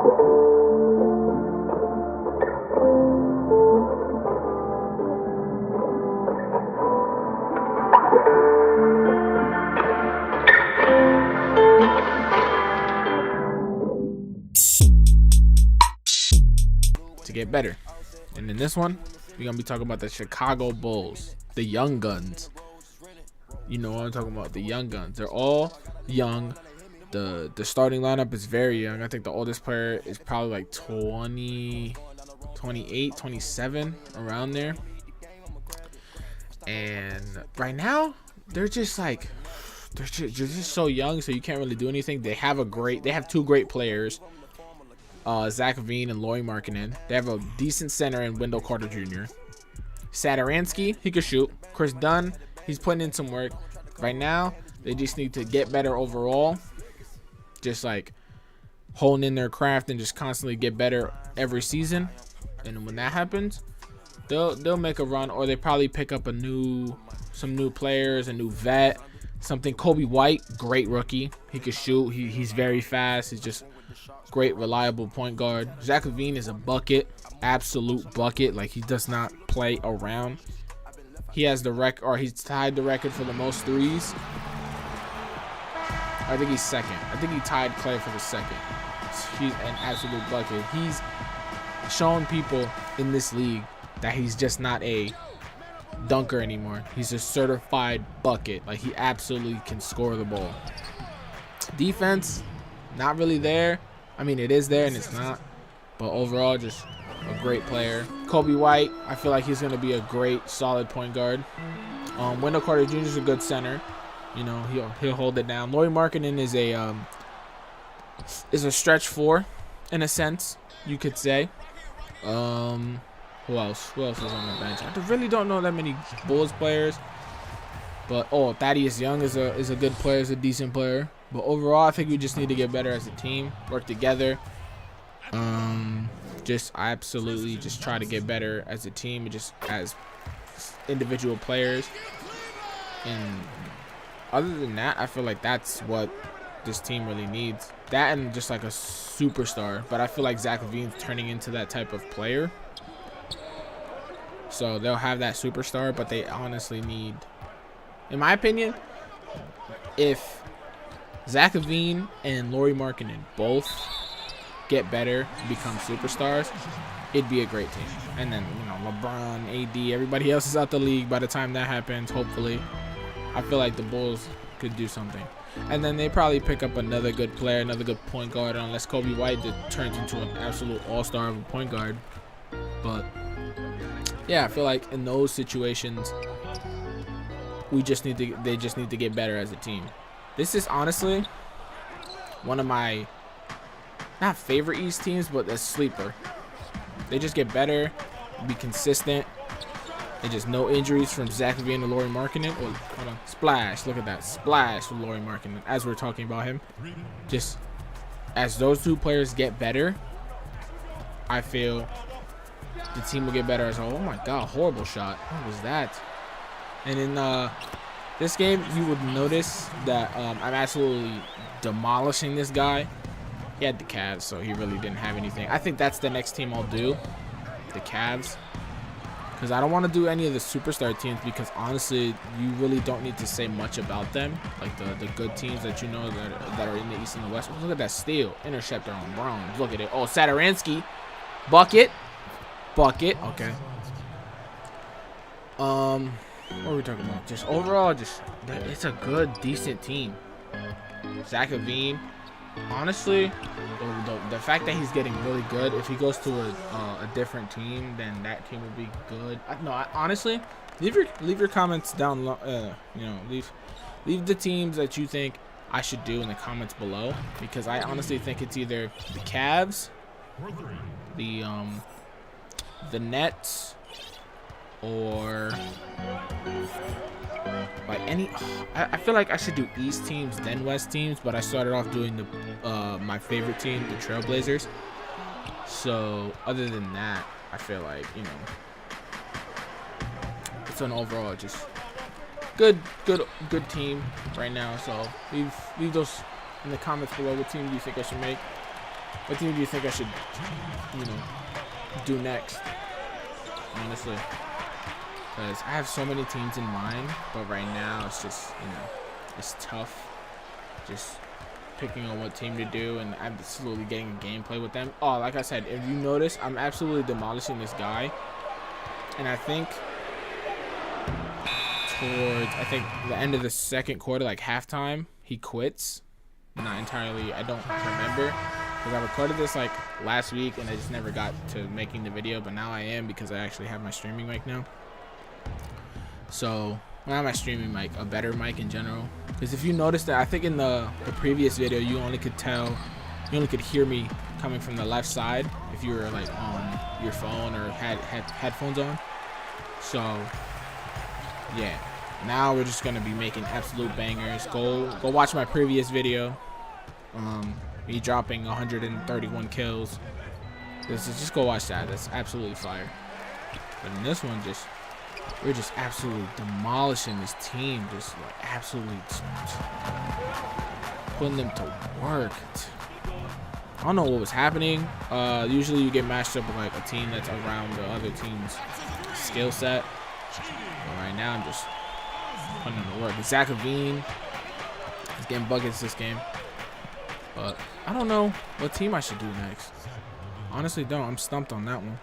To get better. And in this one, we're gonna be talking about the Chicago Bulls, the young guns. You know what I'm talking about, the young guns. They're all young. The starting lineup is very young. I think the oldest player is probably like 20, 28, 27, around there. And right now, they're just so young, so you can't really do anything. They have two great players, Zach LaVine and Lauri Markkanen. They have a decent center in Wendell Carter Jr. Satoransky, he could shoot. Chris Dunn, he's putting in some work. Right now, they just need to get better overall. Just like hone in their craft and just constantly get better every season. And when that happens, they'll make a run, or they probably pick up some new players, a new vet, something. Kobe White, great rookie. He could shoot. He's very fast. He's just great, reliable point guard. Zach LaVine is a bucket, absolute bucket. Like, he does not play around. He has the record, or he's tied the record for the most threes. I think he's second. I think he tied Clay for the second. He's an absolute bucket. He's shown people in this league that he's just not a dunker anymore. He's a certified bucket. Like, he absolutely can score the ball. Defense, not really there. I mean, it is there and it's not. But overall, just a great player. Kobe White, I feel like he's going to be a great, solid point guard. Wendell Carter Jr. is a good center. You know, he'll hold it down. Lauri Markkanen is a stretch four, in a sense, you could say. Who else? Who else is on the bench? I really don't know that many Bulls players. But Thaddeus Young is a good player, is a decent player. But overall, I think we just need to get better as a team, work together. Just absolutely just try to get better as a team, and just as individual players. And other than that, I feel like that's what this team really needs. That and just like a superstar. But I feel like Zach LaVine's turning into that type of player. So they'll have that superstar, but they honestly need, in my opinion, if Zach LaVine and Lauri Markkanen both get better, become superstars, it'd be a great team. And then, you know, LeBron, AD, everybody else is out the league by the time that happens, hopefully. I feel like the Bulls could do something. And then they probably pick up another good player, another good point guard, unless Kobe White turns into an absolute all-star of a point guard. But yeah, I feel like in those situations, they just need to get better as a team. This is honestly one of my, not favorite East teams, but a sleeper. They just get better, be consistent, and just no injuries from Zach LaVine and Lauri Markkanen. Oh, hold on. Splash. Look at that. Splash from Lauri Markkanen as we're talking about him. Just as those two players get better, I feel the team will get better as a whole. Oh my God, horrible shot. What was that? And in this game, you would notice that I'm absolutely demolishing this guy. He had the Cavs, so he really didn't have anything. I think that's the next team I'll do, the Cavs. Because I don't want to do any of the superstar teams, because honestly, you really don't need to say much about them. Like the good teams that you know that are in the East and the West. Look at that steal. Interceptor on Brown. Look at it. Oh, Satoransky. Bucket. Okay. What are we talking about? Just overall, it's a good, decent team. Zach LaVine. Honestly, the fact that he's getting really good, if he goes to a different team, then that team would be good. Honestly, leave your comments down. You know, leave the teams that you think I should do in the comments below, because I honestly think it's either the Cavs, the Nets, or like any. I feel like I should do East teams then West teams, but I started off doing the my favorite team, the Trailblazers. So other than that, I feel like, you know, it's an overall just good team right now. So leave those in the comments below. What team do you think I should make? What team do you think I should, do next? Honestly, because I have so many teams in mind, but right now it's just, it's tough. Just picking on what team to do, and I'm slowly getting a gameplay with them. Oh, like I said, if you notice, I'm absolutely demolishing this guy, and I think towards the end of the second quarter, like halftime, he quits. Not entirely, I don't remember, because I recorded this like last week and I just never got to making the video, but now I am, because I actually have my streaming mic now. So not my streaming mic, a better mic in general. Because if you noticed that, I think in the previous video, you only could hear me coming from the left side if you were like on your phone or had headphones on. So yeah, now we're just gonna be making absolute bangers. Go watch my previous video. Me dropping 131 kills. Just go watch that. That's absolutely fire. But in this one, we're just absolutely demolishing this team. Just like absolutely putting them to work. I don't know what was happening. Usually you get matched up with like a team that's around the other team's skill set. But right now I'm just putting them to work. Zach LaVine is getting buckets this game. But I don't know what team I should do next. Honestly, don't. I'm stumped on that one.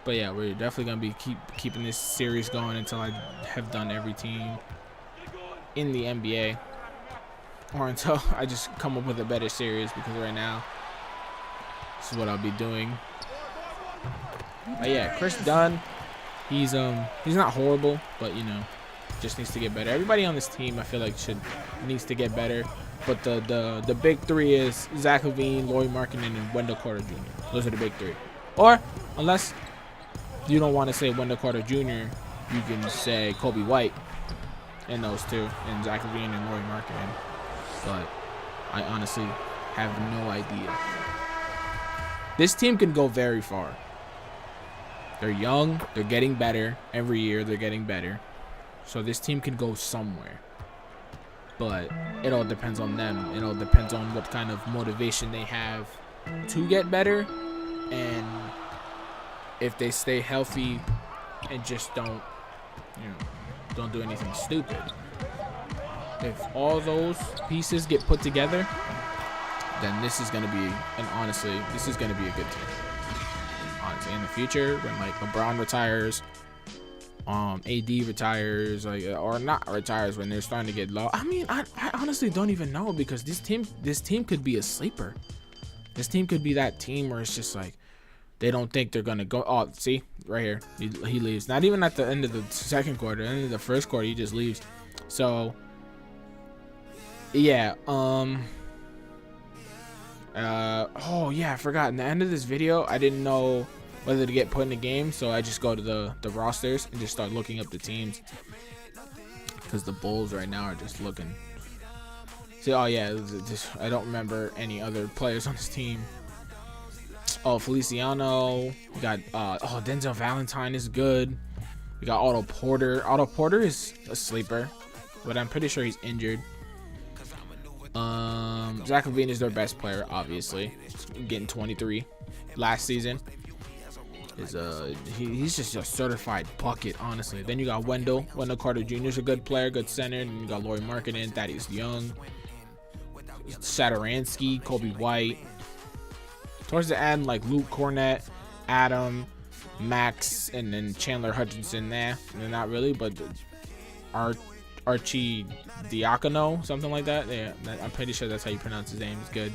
But yeah, we're definitely gonna be keeping this series going until I have done every team in the NBA, or until I just come up with a better series. Because right now, this is what I'll be doing. But yeah, Chris Dunn, he's not horrible, but just needs to get better. Everybody on this team, I feel like needs to get better. But the big three is Zach LaVine, Lauri Markkanen, and Wendell Carter Jr. Those are the big three. Or unless you don't want to say Wendell Carter Jr., you can say Kobe White and those two, and Zach LaVine and Lauri Markkanen. But I honestly have no idea. This team can go very far. They're young. They're getting better. Every year they're getting better. So this team can go somewhere. But it all depends on them. It all depends on what kind of motivation they have to get better, and if they stay healthy and just don't do anything stupid. If all those pieces get put together, then this is gonna be, and honestly, this is gonna be a good team. Honestly, in the future, when like LeBron retires, AD retires, or not retires, when they're starting to get low. I mean, I honestly don't even know, because this team could be a sleeper. This team could be that team where it's just like they don't think they're gonna go. Oh, see right here, he leaves. Not even at the end of the second quarter, end of the first quarter, he just leaves. So yeah, oh yeah, I forgot. In the end of this video, I didn't know whether to get put in the game, so I just go to the rosters and just start looking up the teams, because the Bulls right now are just looking. See, oh yeah, I don't remember any other players on this team. Oh, Feliciano. We got Denzel Valentine is good. We got Otto Porter. Otto Porter is a sleeper, but I'm pretty sure he's injured. Zach LaVine is their best player, obviously. Getting 23 last season. He's just a certified bucket, honestly. Then you got Wendell Carter Jr. is a good player, good center. And you got Lauri Markkanen, Thaddeus Young, Satoransky, Kobe White. Towards the end, like Luke Cornett, Adam, Max, and then Chandler Hutchinson. They're not really, but Archie Diacono, something like that. Yeah, I'm pretty sure that's how you pronounce his name. It's good.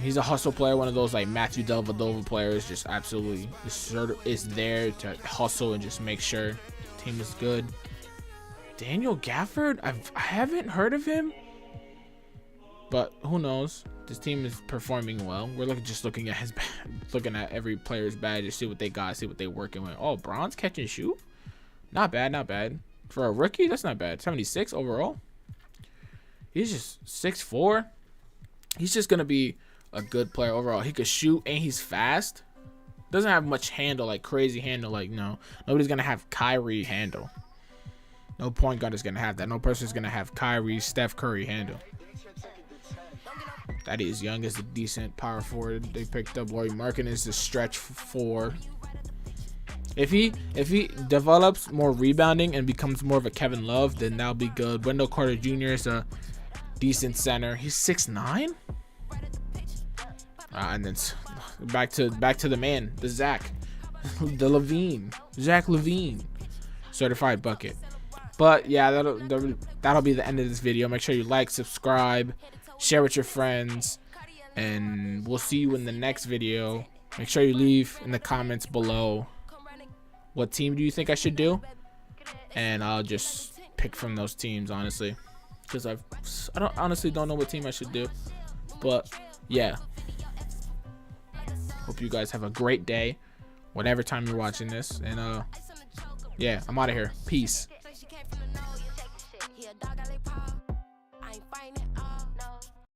He's a hustle player, one of those like Matthew Dellavedova players, just absolutely is there to hustle and just make sure the team is good. Daniel Gafford, I haven't heard of him, but who knows? This team is performing well. We're looking at every player's badge to see what they got, see what they're working with. Oh, bronze catch and shoot, not bad, not bad for a rookie. That's not bad. 76 overall. He's just 6'4". He's just gonna be a good player overall. He could shoot and he's fast. Doesn't have much handle, like crazy handle. Like nobody's gonna have Kyrie handle. No point guard is gonna have that. No person is gonna have Kyrie, Steph Curry handle. Thaddeus Young is a decent power forward. They picked up Lauri Markkanen is the stretch 4. If he develops more rebounding and becomes more of a Kevin Love, then that'll be good. Wendell Carter Jr. is a decent center. He's 6'9". And then back to the man, the Zach LaVine, certified bucket. But yeah, that'll be the end of this video. Make sure you like, subscribe, share with your friends, and we'll see you in the next video. Make sure you leave in the comments below what team do you think I should do, and I'll just pick from those teams, honestly, because I honestly don't know what team I should do. But yeah, hope you guys have a great day whatever time you're watching this, and yeah, I'm out of here. Peace.